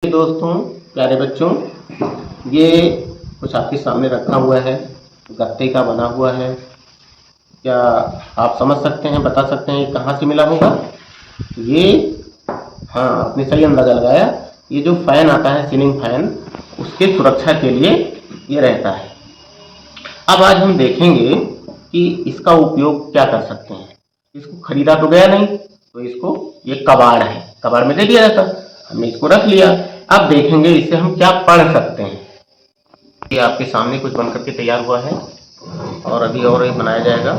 दोस्तों, प्यारे बच्चों, ये कुछ आपके सामने रखा हुआ है, गत्ते का बना हुआ है। क्या आप समझ सकते हैं, बता सकते हैं ये कहाँ से मिला होगा? ये, हाँ, आपने सही अंदाजा लगाया। ये जो फैन आता है, सीलिंग फैन, उसके सुरक्षा के लिए ये रहता है। अब आज हम देखेंगे कि इसका उपयोग क्या कर सकते हैं। इसको खरीदा तो गया नहीं, तो इसको, ये कबाड़ है, कबाड़ में दे दिया जाता, हमने इसको रख लिया। अब देखेंगे इससे हम क्या पढ़ सकते हैं। ये आपके सामने कुछ बनकर के तैयार हुआ है और अभी और एक बनाया जाएगा।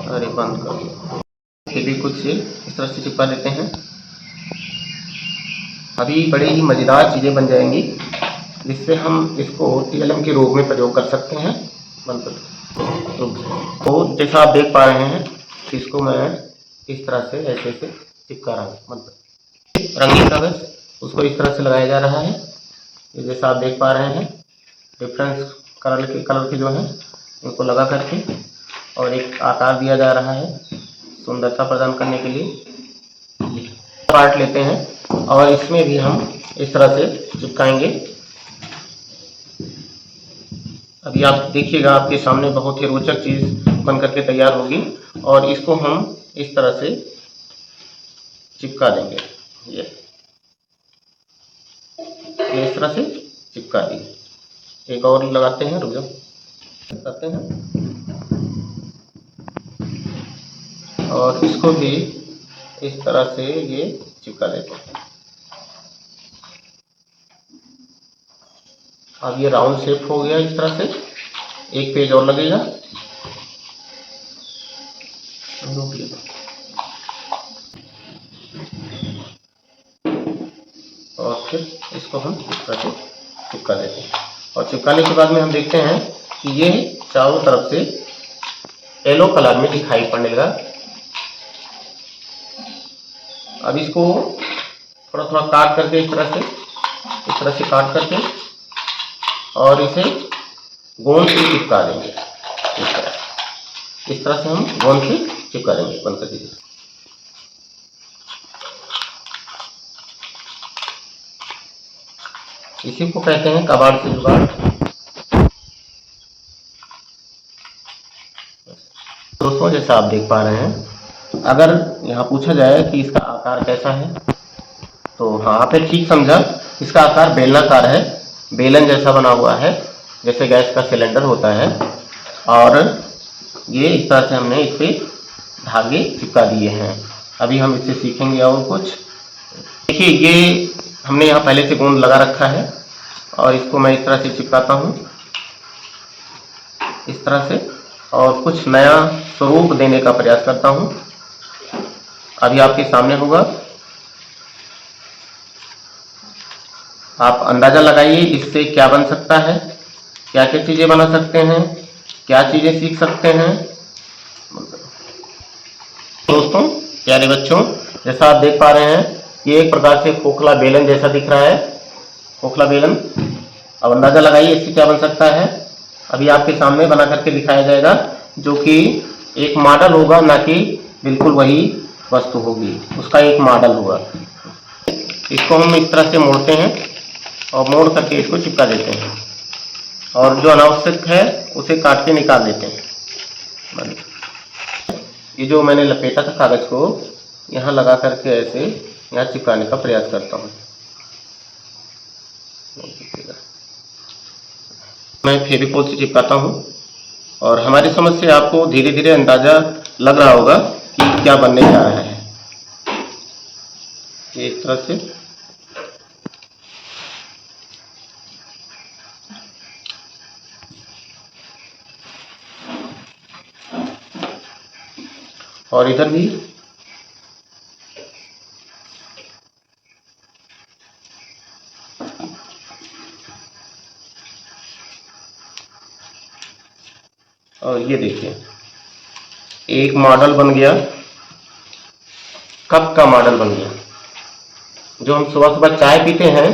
अरे बंद कर दो। ये भी कुछ इस तरह से चिपका देते हैं। अभी बड़े ही मज़ेदार चीज़ें बन जाएंगी जिससे हम इसको टीएलएम के रूप में प्रयोग कर सकते हैं। बंद कर दो। तो जैसा आप देख पा रहे हैं, इसको मैं इस तरह से ऐसे ऐसे चिपका रहा हूँ। मतलब रंगीन कागज, उसको इस तरह से लगाया जा रहा है। ये जैसा आप देख पा रहे हैं, डिफरेंस कलर के जो है इनको लगा करके और एक आकार दिया जा रहा है सुंदरता प्रदान करने के लिए। पार्ट लेते हैं और इसमें भी हम इस तरह से चिपकाएंगे। अभी आप देखिएगा, आपके सामने बहुत ही रोचक चीज़ बन करके तैयार होगी और इसको हम इस तरह से चिपका देंगे। ये इस तरह से चिपका दी। एक और लगाते हैं, रुक जाओ, लगाते हैं और इसको भी इस तरह से ये चिपका देते हैं। अब ये राउंड शेप हो गया इस तरह से। एक पेज और लगेगा, और फिर इसको हम इस तरह से चिपका देते हैं। और चिपकाने के बाद में हम देखते हैं कि ये चारों तरफ से येलो कलर में दिखाई पड़ने लगा। अब इसको थोड़ा थोड़ा काट करके इस तरह से काट करके और इसे गोंद से चिपका देंगे। इस तरह से हम गोंद से चिपका देंगे। बंद कर दीजिए। इसी को कहते हैं कबाड़ से जुगाड़। दोस्तों, जैसा आप देख पा रहे हैं, अगर यहाँ पूछा जाए कि इसका आकार कैसा है, तो हाँ, आपने ठीक समझा। इसका आकार बेलनाकार है, बेलन जैसा बना हुआ है, जैसे गैस का सिलेंडर होता है। और ये इस तरह से हमने इस पर धागे चिपका दिए हैं। अभी हम इससे सीखेंगे और कुछ। देखिए, ये हमने यहाँ पहले से गोंद लगा रखा है और इसको मैं इस तरह से चिपकाता हूँ, इस तरह से, और कुछ नया स्वरूप देने का प्रयास करता हूँ। अभी आपके सामने होगा, आप अंदाजा लगाइए इससे क्या बन सकता है, क्या क्या चीज़ें बना सकते हैं, क्या चीज़ें सीख सकते हैं। दोस्तों, प्यारे बच्चों, जैसा आप देख पा रहे हैं, ये एक प्रकार से खोखला बेलन जैसा दिख रहा है, खोखला बेलन। अब अंदाजा लगाइए इससे क्या बन सकता है। अभी आपके सामने बना करके दिखाया जाएगा, जो कि एक मॉडल होगा, ना कि बिल्कुल वही वस्तु होगी, उसका एक मॉडल होगा। इसको हम इस तरह से मोड़ते हैं और मोड़ करके इसको चिपका देते हैं और जो अनावश्यक है उसे काट के निकाल देते हैं। ये जो मैंने लपेटा था कागज को, यहाँ लगा करके ऐसे यहाँ चिपकाने का प्रयास करता हूँ। मैं फेविकोल से चिपकाता हूँ और हमारी समझ से आपको धीरे धीरे अंदाजा लग रहा होगा कि क्या बनने जा रहा है। ये इस तरह से और इधर भी और ये देखिए, एक मॉडल बन गया, कप का मॉडल बन गया। जो हम सुबह सुबह चाय पीते हैं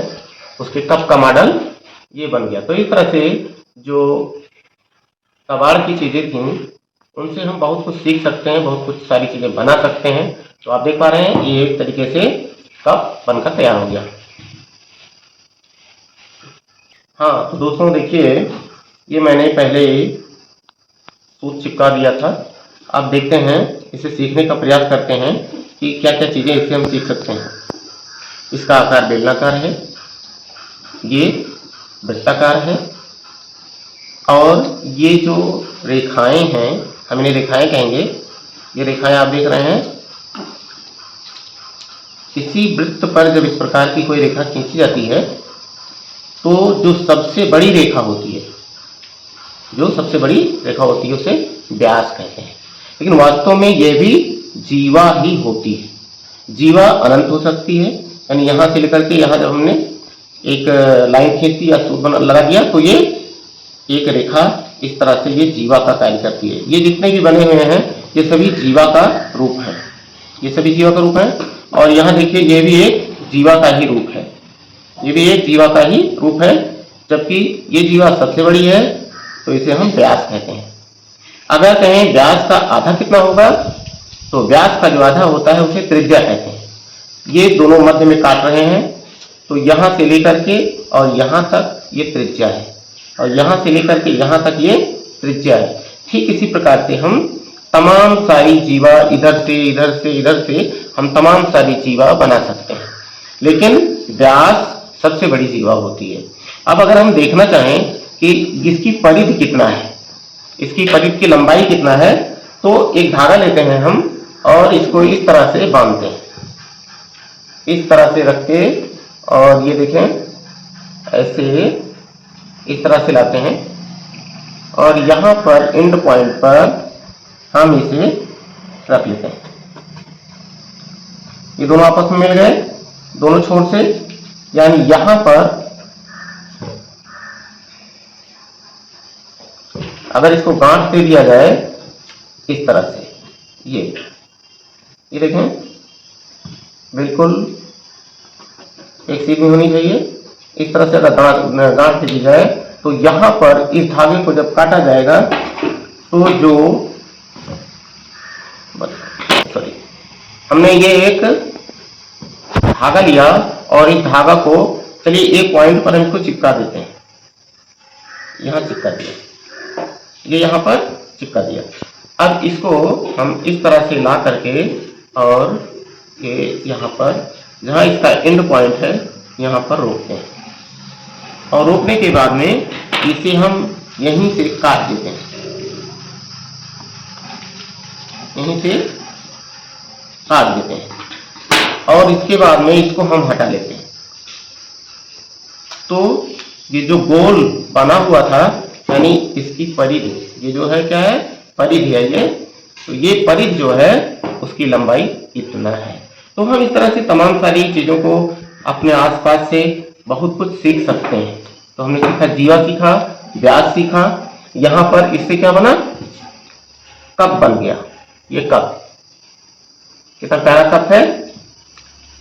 उसके कप का मॉडल ये बन गया। तो इस तरह से जो कबाड़ की चीज़ें थीं, उनसे हम बहुत कुछ सीख सकते हैं, बहुत कुछ सारी चीज़ें बना सकते हैं। तो आप देख पा रहे हैं, ये एक तरीके से कप बनकर तैयार हो गया। हाँ तो दोस्तों देखिए, ये मैंने पहले सूत्र चिपका दिया था। अब देखते हैं, इसे सीखने का प्रयास करते हैं कि क्या क्या चीज़ें इससे हम सीख सकते हैं। इसका आकार बेलनाकार है, ये वृत्ताकार है, और ये जो रेखाएं हैं, हम इन्हें रेखाएं कहेंगे। ये रेखाएं आप देख रहे हैं, किसी वृत्त पर जब इस प्रकार की कोई रेखा खींची जाती है तो जो सबसे बड़ी रेखा होती है, उसे व्यास कहते हैं। लेकिन वास्तव में यह भी जीवा ही होती है। जीवा अनंत हो सकती है, यानी यहाँ से लेकर के यहाँ जब हमने एक लाइन खींच दी या सूत्र लगा दिया तो ये एक रेखा इस तरह से ये जीवा का कार्य करती है। ये जितने भी बने हुए हैं ये सभी जीवा का रूप है, ये सभी जीवा का रूप है। और यहाँ देखिए, ये भी एक जीवा का ही रूप है, ये भी एक जीवा का ही रूप है, जबकि ये जीवा सबसे बड़ी है तो इसे हम व्यास कहते हैं। अगर कहें व्यास का आधा कितना होगा, तो व्यास का जो आधा होता है उसे त्रिज्या कहते हैं। ये दोनों मध्य में काट रहे हैं, तो यहाँ से लेकर के और यहाँ तक ये त्रिज्या है, और यहाँ से लेकर के यहाँ तक ये त्रिज्या है। ठीक इसी प्रकार से हम तमाम सारी जीवा इधर से हम तमाम सारी जीवा बना सकते हैं, लेकिन व्यास सबसे बड़ी जीवा होती है। अब अगर हम देखना चाहें कि इसकी परिधि कितना है, इसकी परिधि की लंबाई कितना है, तो एक धागा लेते हैं हम और इसको इस तरह से बांधते हैं, इस तरह से रख के, और ये देखें ऐसे इस तरह से लाते हैं, और यहाँ पर एंड पॉइंट पर हम इसे रख लेते हैं। ये दोनों आपस में मिल गए दोनों छोर से, यानी यहां पर अगर इसको गांठ दे दिया जाए इस तरह से, ये देखें बिल्कुल एक सीधी होनी चाहिए। इस तरह से अगर गांठ दे दी जाए तो यहां पर इस धागे को जब काटा जाएगा तो जो हमने ये एक धागा लिया और इस धागा को, चलिए एक पॉइंट पर हम इसको चिपका देते हैं, यहां चिपका दिया, ये यहां पर चिपका दिया। अब इसको हम इस तरह से ला करके और ये यहां पर जहां इसका एंड पॉइंट है यहां पर रोकते हैं, और रोकने के बाद में इसे हम यहीं से काट देते हैं, यहीं से काट देते हैं, और इसके बाद में इसको हम हटा लेते हैं। तो ये जो गोल बना हुआ था, यानी इसकी परिधि, ये जो है क्या है, परिधि है ये, तो ये परिधि जो है उसकी लंबाई इतना है। तो हम इस तरह से तमाम सारी चीजों को अपने आसपास से बहुत कुछ सीख सकते हैं। तो हमने सीखा, जीवा सीखा, व्यास सीखा, यहां पर इससे क्या बना, कप बन गया, ये कप कितना प्यारा कप है।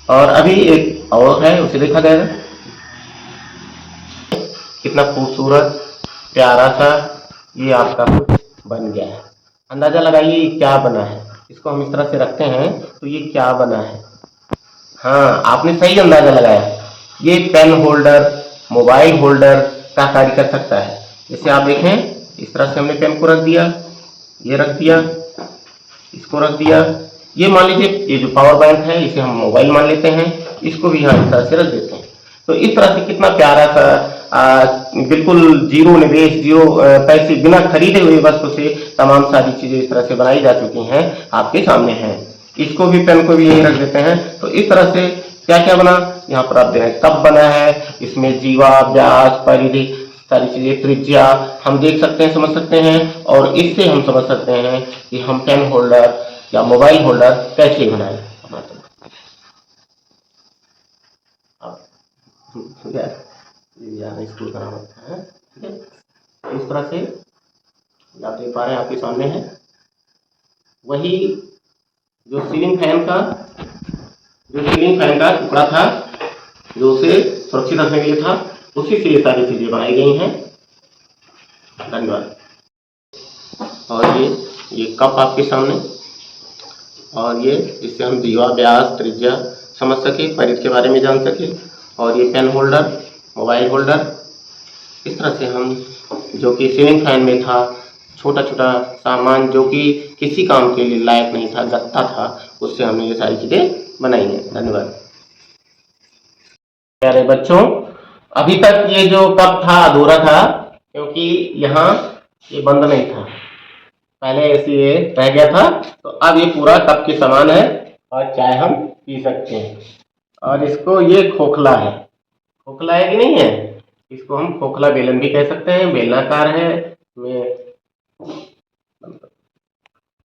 और अभी एक और है, उसे देखा जाएगा, कितना खूबसूरत प्यारा सा ये आपका कुछ बन गया है। अंदाजा लगाइए क्या बना है। इसको हम इस तरह से रखते हैं तो ये क्या बना है। हाँ, आपने सही अंदाजा लगाया, ये पेन होल्डर, मोबाइल होल्डर का कार्य कर सकता है। जैसे आप देखें, इस तरह से हमने पेन को रख दिया, ये रख दिया, इसको रख दिया, ये मान लीजिए ये जो पावर बैंक है इसे हम मोबाइल मान लेते हैं, इसको भी यहाँ इस तरह से रख देते हैं। तो इस तरह से कितना प्यारा सा बिल्कुल जीरो निवेश, जीरो पैसे, बिना खरीदे हुए वस्तु से तमाम सारी चीजें इस तरह से बनाई जा चुकी हैं, आपके सामने हैं। इसको भी, पेन को भी यहीं रख देते हैं। तो इस तरह से क्या क्या बना, यहाँ पर आप देखें कप बना है, इसमें जीवा, व्यास, परिधि, सारी चीजें, त्रिज्या हम देख सकते हैं, समझ सकते हैं। और इससे हम समझ सकते हैं कि हम पेन होल्डर या मोबाइल होल्डर कैसे बनाए। स्कूल का नाम है, ठीक है। इस तरह से आप देख पा रहे हैं, आपके सामने है वही जो सीलिंग फैन का टुकड़ा था, जो उसे सुरक्षित रखने के लिए था, उसी से ये सारी चीजें बनाई गई हैं। धन्यवाद। और ये कप आपके सामने, और ये इससे हम जीवा, व्यास, त्रिज्या समझ सके, परिधि के बारे में जान सके। और ये पेन होल्डर, मोबाइल होल्डर, इस तरह से हम जो कि सीलिंग फैन में था, छोटा छोटा सामान जो कि किसी काम के लिए लायक नहीं था, गत्ता था, उससे हमने ये सारी चीज़ें बनाई हैं। धन्यवाद। प्यारे बच्चों, अभी तक ये जो कप था अधूरा था, क्योंकि यहाँ ये बंद नहीं था, पहले ऐसे ये रह गया था। तो अब ये पूरा कप के समान है और चाय हम पी सकते हैं। और इसको ये खोखला है, खोखला है कि नहीं है, इसको हम खोखला बेलन भी कह सकते हैं, बेलनाकार है, में